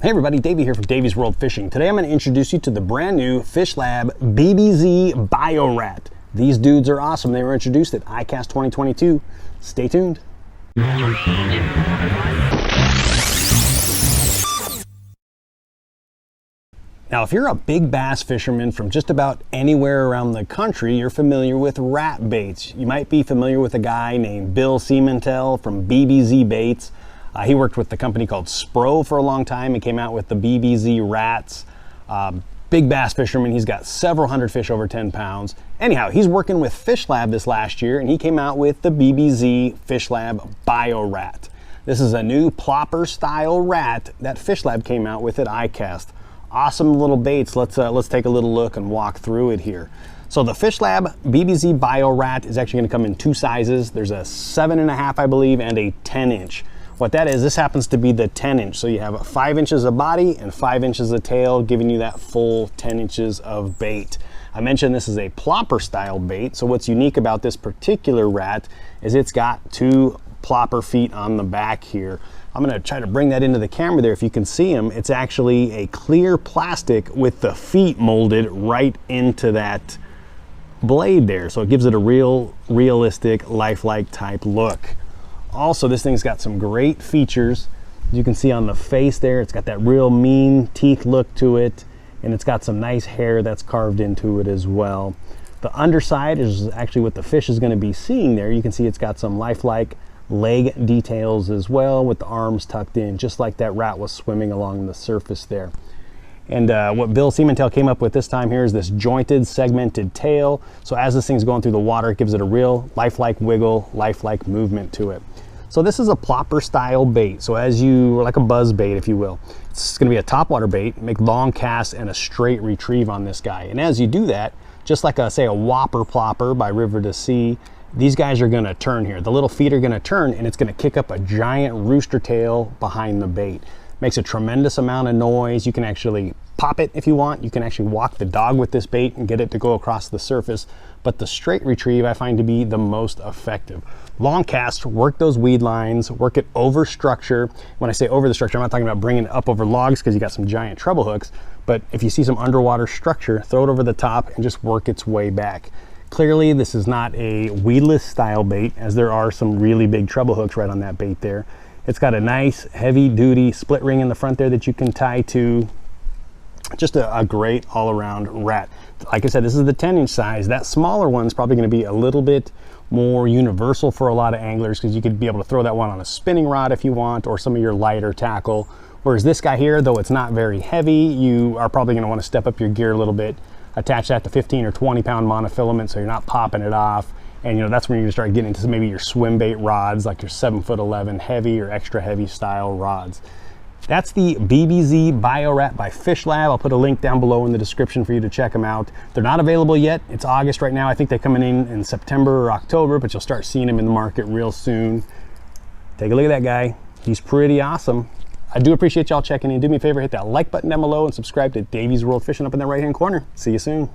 Hey everybody, Davey here from Davey's World Fishing. Today I'm going to introduce you to the brand new FishLab BBZ BioRat. These dudes are awesome. They were introduced at ICAST 2022. Stay tuned. Now, if you're a big bass fisherman from just about anywhere around the country, you're familiar with rat baits. You might be familiar with a guy named Bill Siemantel from BBZ Baits. He worked with the company called Spro for a long time. He came out with the BBZ rats. Big bass fisherman. He's got several hundred fish over 10 pounds. Anyhow, he's working with FishLab this last year, and he came out with the BBZ FishLab BioRat. This is a new plopper style rat that FishLab came out with at ICAST. Awesome little baits. Let's take a little look and walk through it here. So the FishLab BBZ BioRat is actually going to come in two sizes. There's a 7.5, I believe, and a 10-inch. What that is, this happens to be the 10-inch. So you have 5 inches of body and 5 inches of tail, giving you that full 10 inches of bait. I mentioned this is a plopper style bait. So what's unique about this particular rat is it's got two plopper feet on the back here. I'm going to try to bring that into the camera there. If you can see them, it's actually a clear plastic with the feet molded right into that blade there. So it gives it a realistic, lifelike type look. Also, this thing's got some great features. You can see on the face there, it's got that real mean teeth look to it, and it's got some nice hair that's carved into it as well. The underside is actually what the fish is going to be seeing there. You can see it's got some lifelike leg details as well, with the arms tucked in, just like that rat was swimming along the surface there. And what Bill Siemantel came up with this time here is this jointed, segmented tail. So as this thing's going through the water, it gives it a real lifelike wiggle, lifelike movement to it. So this is a plopper style bait. So like a buzz bait, if you will. It's going to be a topwater bait, make long casts and a straight retrieve on this guy. And as you do that, just like say a whopper-plopper by River to Sea, these guys are going to turn here. The little feet are going to turn, and it's going to kick up a giant rooster tail behind the bait. Makes a tremendous amount of noise. You can actually pop it if you want. You can actually walk the dog with this bait and get it to go across the surface. But the straight retrieve I find to be the most effective. Long cast, work those weed lines, work it over structure. When I say over the structure, I'm not talking about bringing it up over logs because you got some giant treble hooks. But if you see some underwater structure, throw it over the top and just work its way back. Clearly, this is not a weedless style bait, as there are some really big treble hooks right on that bait there. It's got a nice heavy duty split ring in the front there that you can tie to. Just a great all-around rat. Like I said, this is the 10-inch size. That smaller one's probably going to be a little bit more universal for a lot of anglers, because you could be able to throw that one on a spinning rod if you want, or some of your lighter tackle. Whereas this guy here, though it's not very heavy, you are probably going to want to step up your gear a little bit. Attach that to 15 or 20 pound monofilament so you're not popping it off. And that's when you're going to start getting into maybe your swim bait rods, like your 7'11" heavy or extra heavy style rods. That's the BBZ BioRat by FishLab. I'll put a link down below in the description for you to check them out. They're not available yet. It's August right now. I think they're coming in September or October, but you'll start seeing them in the market real soon. Take a look at that guy. He's pretty awesome. I do appreciate y'all checking in. Do me a favor, hit that like button down below and subscribe to Davey's World Fishing up in the right-hand corner. See you soon.